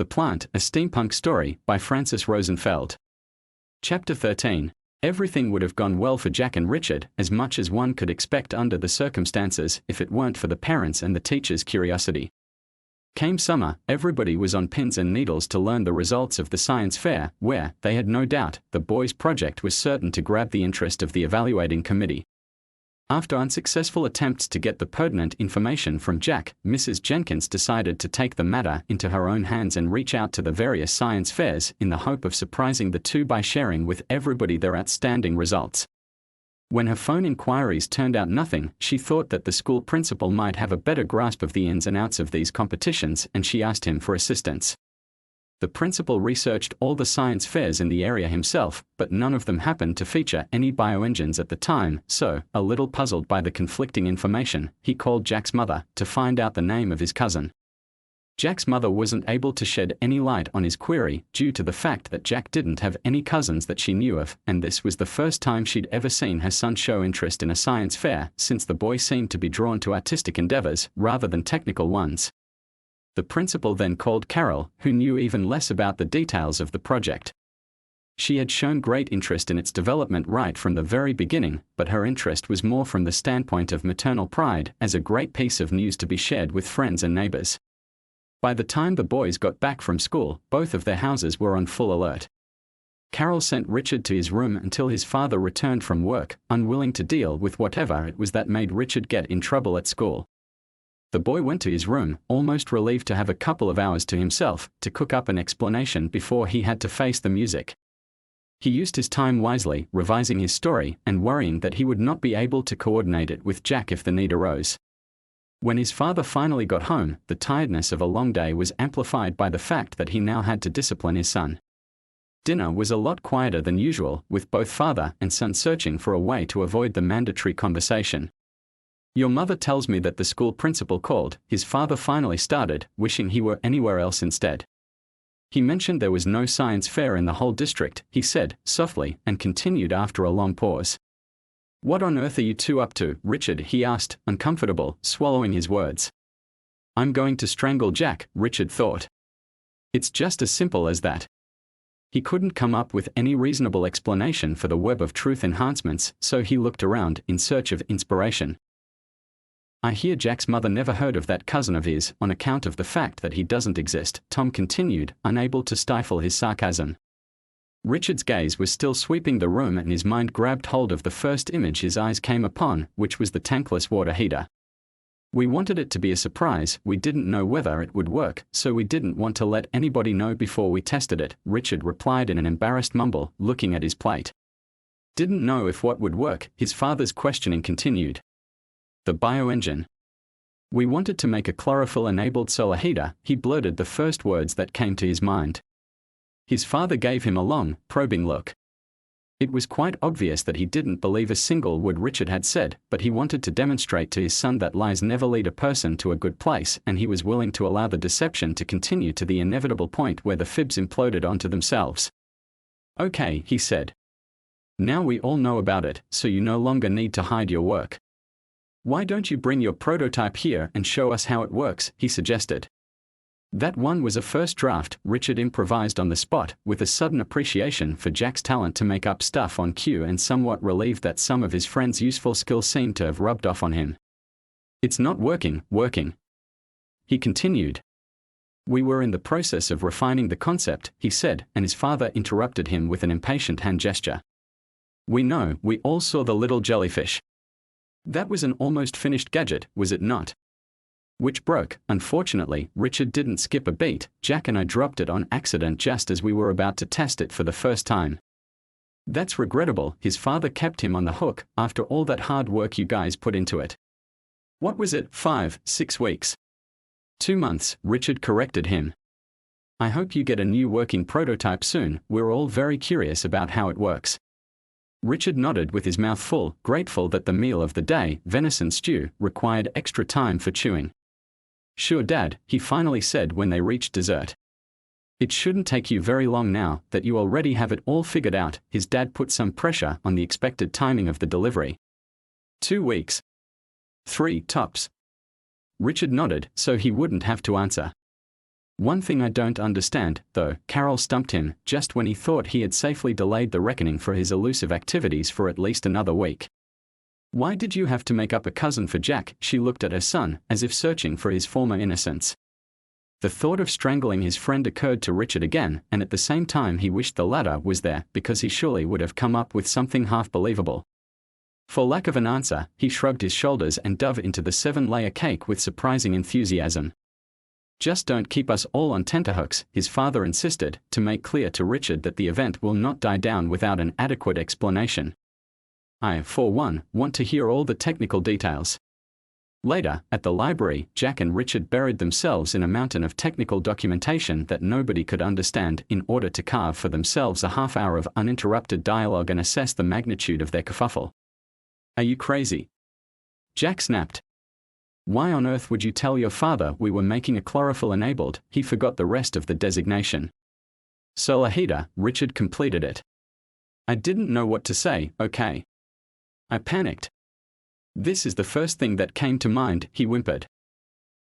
The Plant, a Steampunk Story, by Francis Rosenfeld. Chapter 13. Everything would have gone well for Jack and Richard, as much as one could expect under the circumstances, if it weren't for the parents' and the teachers' curiosity. Came summer, everybody was on pins and needles to learn the results of the science fair, where, they had no doubt, the boys' project was certain to grab the interest of the evaluating committee. After unsuccessful attempts to get the pertinent information from Jack, Mrs. Jenkins decided to take the matter into her own hands and reach out to the various science fairs in the hope of surprising the two by sharing with everybody their outstanding results. When her phone inquiries turned out nothing, she thought that the school principal might have a better grasp of the ins and outs of these competitions, and she asked him for assistance. The principal researched all the science fairs in the area himself, but none of them happened to feature any bioengines at the time, so, a little puzzled by the conflicting information, he called Jack's mother to find out the name of his cousin. Jack's mother wasn't able to shed any light on his query due to the fact that Jack didn't have any cousins that she knew of, and this was the first time she'd ever seen her son show interest in a science fair, since the boy seemed to be drawn to artistic endeavors rather than technical ones. The principal then called Carol, who knew even less about the details of the project. She had shown great interest in its development right from the very beginning, but her interest was more from the standpoint of maternal pride, as a great piece of news to be shared with friends and neighbors. By the time the boys got back from school, both of their houses were on full alert. Carol sent Richard to his room until his father returned from work, unwilling to deal with whatever it was that made Richard get in trouble at school. The boy went to his room, almost relieved to have a couple of hours to himself, to cook up an explanation before he had to face the music. He used his time wisely, revising his story, and worrying that he would not be able to coordinate it with Jack if the need arose. When his father finally got home, the tiredness of a long day was amplified by the fact that he now had to discipline his son. Dinner was a lot quieter than usual, with both father and son searching for a way to avoid the mandatory conversation. "Your mother tells me that the school principal called," his father finally started, wishing he were anywhere else instead. "He mentioned there was no science fair in the whole district," he said, softly, and continued after a long pause. "What on earth are you two up to, Richard?" he asked, uncomfortable, swallowing his words. "I'm going to strangle Jack," Richard thought. It's just as simple as that. He couldn't come up with any reasonable explanation for the web of truth enhancements, so he looked around in search of inspiration. "I hear Jack's mother never heard of that cousin of his, on account of the fact that he doesn't exist," Tom continued, unable to stifle his sarcasm. Richard's gaze was still sweeping the room and his mind grabbed hold of the first image his eyes came upon, which was the tankless water heater. "We wanted it to be a surprise, we didn't know whether it would work, so we didn't want to let anybody know before we tested it," Richard replied in an embarrassed mumble, looking at his plate. "Didn't know if what would work," his father's questioning continued. "The bioengine. We wanted to make a chlorophyll-enabled solar heater," he blurted the first words that came to his mind. His father gave him a long, probing look. It was quite obvious that he didn't believe a single word Richard had said, but he wanted to demonstrate to his son that lies never lead a person to a good place, and he was willing to allow the deception to continue to the inevitable point where the fibs imploded onto themselves. "Okay," he said. "Now we all know about it, so you no longer need to hide your work. Why don't you bring your prototype here and show us how it works?" he suggested. That one was a first draft, Richard improvised on the spot, with a sudden appreciation for Jack's talent to make up stuff on cue and somewhat relieved that some of his friend's useful skills seemed to have rubbed off on him. "It's not working," he continued. "We were in the process of refining the concept," he said, and his father interrupted him with an impatient hand gesture. "We know, we all saw the little jellyfish. That was an almost finished gadget, was it not? Which broke. Unfortunately, Richard didn't skip a beat. Jack and I dropped it on accident just as we were about to test it for the first time." "That's regrettable," his father kept him on the hook, "after all that hard work you guys put into it." "What was it, 5, 6 weeks? 2 months, Richard corrected him. "I hope you get a new working prototype soon, we're all very curious about how it works." Richard nodded with his mouth full, grateful that the meal of the day, venison stew, required extra time for chewing. "Sure, Dad," he finally said when they reached dessert. "It shouldn't take you very long now that you already have it all figured out." His dad put some pressure on the expected timing of the delivery. 2 weeks. 3, tops. Richard nodded, so he wouldn't have to answer. One thing I don't understand, though, Carol stumped him, just when he thought he had safely delayed the reckoning for his elusive activities for at least another week. Why did you have to make up a cousin for Jack? She looked at her son, as if searching for his former innocence. The thought of strangling his friend occurred to Richard again, and at the same time he wished the latter was there, because he surely would have come up with something half-believable. For lack of an answer, he shrugged his shoulders and dove into the 7-layer cake with surprising enthusiasm. Just don't keep us all on tenterhooks, his father insisted, to make clear to Richard that the event will not die down without an adequate explanation. I, for one, want to hear all the technical details. Later, at the library, Jack and Richard buried themselves in a mountain of technical documentation that nobody could understand in order to carve for themselves a half-hour of uninterrupted dialogue and assess the magnitude of their kerfuffle. Are you crazy? Jack snapped. Why on earth would you tell your father we were making a chlorophyll-enabled? He forgot the rest of the designation. Solar heater, Richard completed it. I didn't know what to say, okay. I panicked. This is the first thing that came to mind, he whimpered.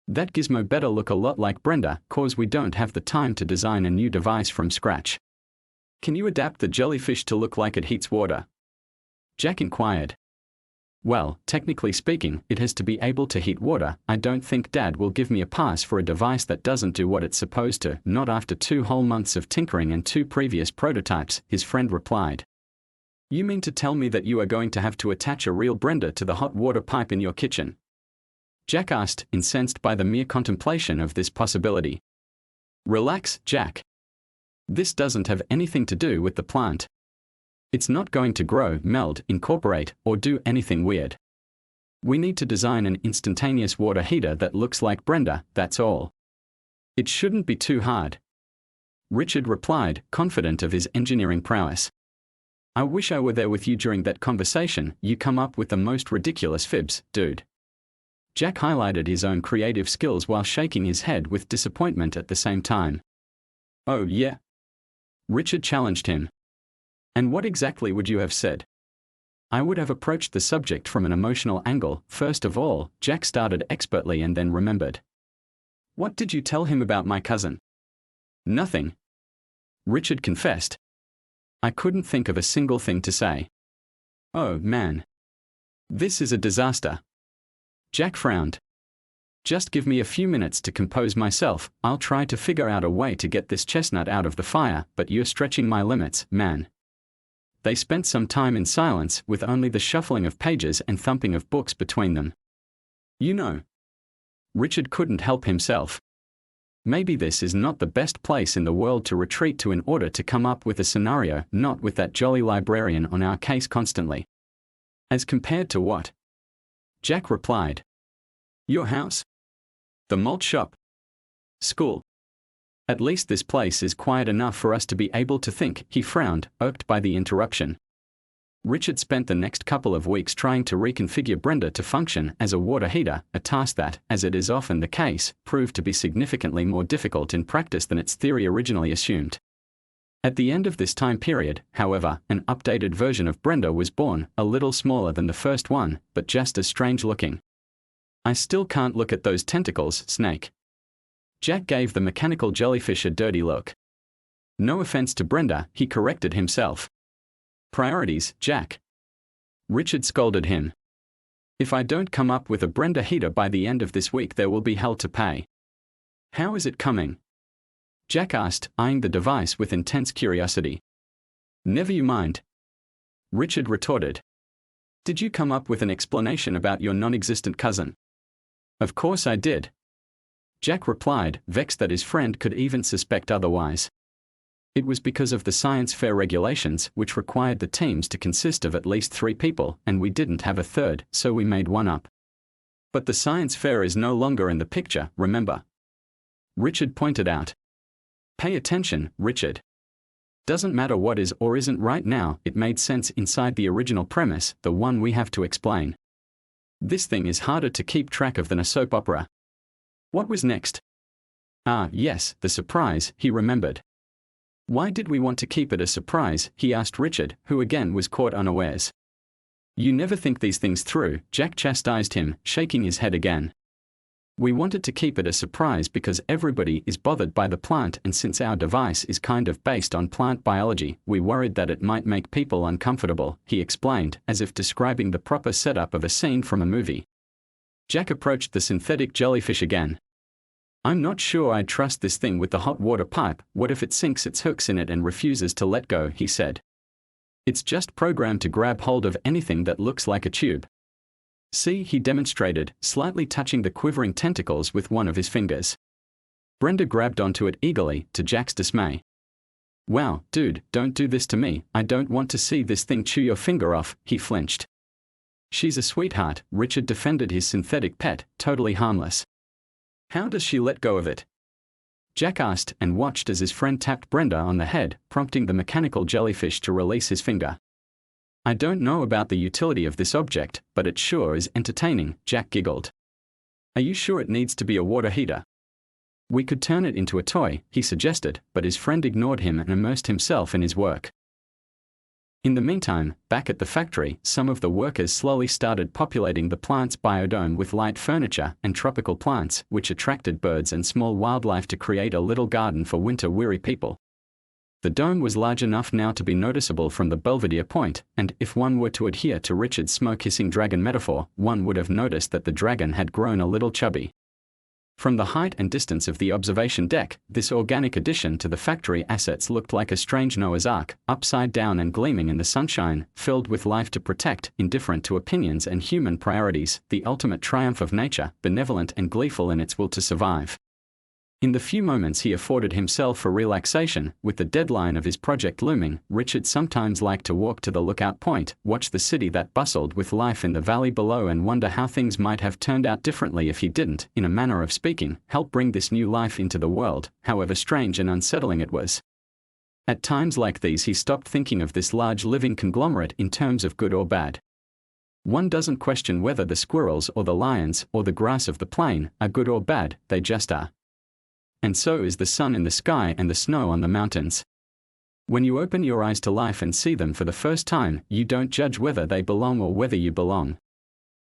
That gizmo better look a lot like Brenda, cause we don't have the time to design a new device from scratch. Can you adapt the jellyfish to look like it heats water? Jack inquired. Well, technically speaking, it has to be able to heat water. I don't think Dad will give me a pass for a device that doesn't do what it's supposed to, not after 2 whole months of tinkering and 2 previous prototypes, his friend replied. You mean to tell me that you are going to have to attach a real Brenda to the hot water pipe in your kitchen? Jack asked, incensed by the mere contemplation of this possibility. Relax, Jack. This doesn't have anything to do with the plant. It's not going to grow, meld, incorporate, or do anything weird. We need to design an instantaneous water heater that looks like Brenda, that's all. It shouldn't be too hard. Richard replied, confident of his engineering prowess. I wish I were there with you during that conversation. You come up with the most ridiculous fibs, dude. Jack highlighted his own creative skills while shaking his head with disappointment at the same time. Oh yeah? Richard challenged him. And what exactly would you have said? I would have approached the subject from an emotional angle. First of all, Jack started expertly and then remembered. What did you tell him about my cousin? Nothing. Richard confessed. I couldn't think of a single thing to say. Oh man. This is a disaster. Jack frowned. Just give me a few minutes to compose myself. I'll try to figure out a way to get this chestnut out of the fire, but you're stretching my limits, man. They spent some time in silence, with only the shuffling of pages and thumping of books between them. You know. Richard couldn't help himself. Maybe this is not the best place in the world to retreat to in order to come up with a scenario, not with that jolly librarian on our case constantly. As compared to what? Jack replied. Your house? The malt shop? School? At least this place is quiet enough for us to be able to think, he frowned, irked by the interruption. Richard spent the next couple of weeks trying to reconfigure Brenda to function as a water heater, a task that, as it is often the case, proved to be significantly more difficult in practice than its theory originally assumed. At the end of this time period, however, an updated version of Brenda was born, a little smaller than the first one, but just as strange looking. I still can't look at those tentacles, Snake. Jack gave the mechanical jellyfish a dirty look. No offense to Brenda, he corrected himself. Priorities, Jack. Richard scolded him. If I don't come up with a Brenda heater by the end of this week, there will be hell to pay. How is it coming? Jack asked, eyeing the device with intense curiosity. Never you mind. Richard retorted. Did you come up with an explanation about your non-existent cousin? Of course I did. Jack replied, vexed that his friend could even suspect otherwise. It was because of the science fair regulations, which required the teams to consist of at least 3 people, and we didn't have a third, so we made one up. But the science fair is no longer in the picture, remember? Richard pointed out. Pay attention, Richard. Doesn't matter what is or isn't right now, it made sense inside the original premise, the one we have to explain. This thing is harder to keep track of than a soap opera. What was next? Ah, yes, the surprise, he remembered. Why did we want to keep it a surprise, he asked Richard, who again was caught unawares. You never think these things through, Jack chastised him, shaking his head again. We wanted to keep it a surprise because everybody is bothered by the plant, and since our device is kind of based on plant biology, we worried that it might make people uncomfortable, he explained, as if describing the proper setup of a scene from a movie. Jack approached the synthetic jellyfish again. I'm not sure I'd trust this thing with the hot water pipe. What if it sinks its hooks in it and refuses to let go, he said. It's just programmed to grab hold of anything that looks like a tube. See, he demonstrated, slightly touching the quivering tentacles with one of his fingers. Brenda grabbed onto it eagerly, to Jack's dismay. Wow, dude, don't do this to me. I don't want to see this thing chew your finger off, he flinched. She's a sweetheart, Richard defended his synthetic pet, totally harmless. How does she let go of it? Jack asked and watched as his friend tapped Brenda on the head, prompting the mechanical jellyfish to release his finger. I don't know about the utility of this object, but it sure is entertaining, Jack giggled. Are you sure it needs to be a water heater? We could turn it into a toy, he suggested, but his friend ignored him and immersed himself in his work. In the meantime, back at the factory, some of the workers slowly started populating the plant's biodome with light furniture and tropical plants, which attracted birds and small wildlife to create a little garden for winter-weary people. The dome was large enough now to be noticeable from the Belvedere Point, and if one were to adhere to Richard's smoke-hissing dragon metaphor, one would have noticed that the dragon had grown a little chubby. From the height and distance of the observation deck, this organic addition to the factory assets looked like a strange Noah's Ark, upside down and gleaming in the sunshine, filled with life to protect, indifferent to opinions and human priorities, the ultimate triumph of nature, benevolent and gleeful in its will to survive. In the few moments he afforded himself for relaxation, with the deadline of his project looming, Richard sometimes liked to walk to the lookout point, watch the city that bustled with life in the valley below and wonder how things might have turned out differently if he didn't, in a manner of speaking, help bring this new life into the world, however strange and unsettling it was. At times like these he stopped thinking of this large living conglomerate in terms of good or bad. One doesn't question whether the squirrels or the lions or the grass of the plain are good or bad, they just are. And so is the sun in the sky and the snow on the mountains. When you open your eyes to life and see them for the first time, you don't judge whether they belong or whether you belong.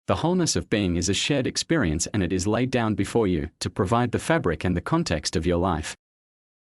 The wholeness of being is a shared experience, and it is laid down before you to provide the fabric and the context of your life.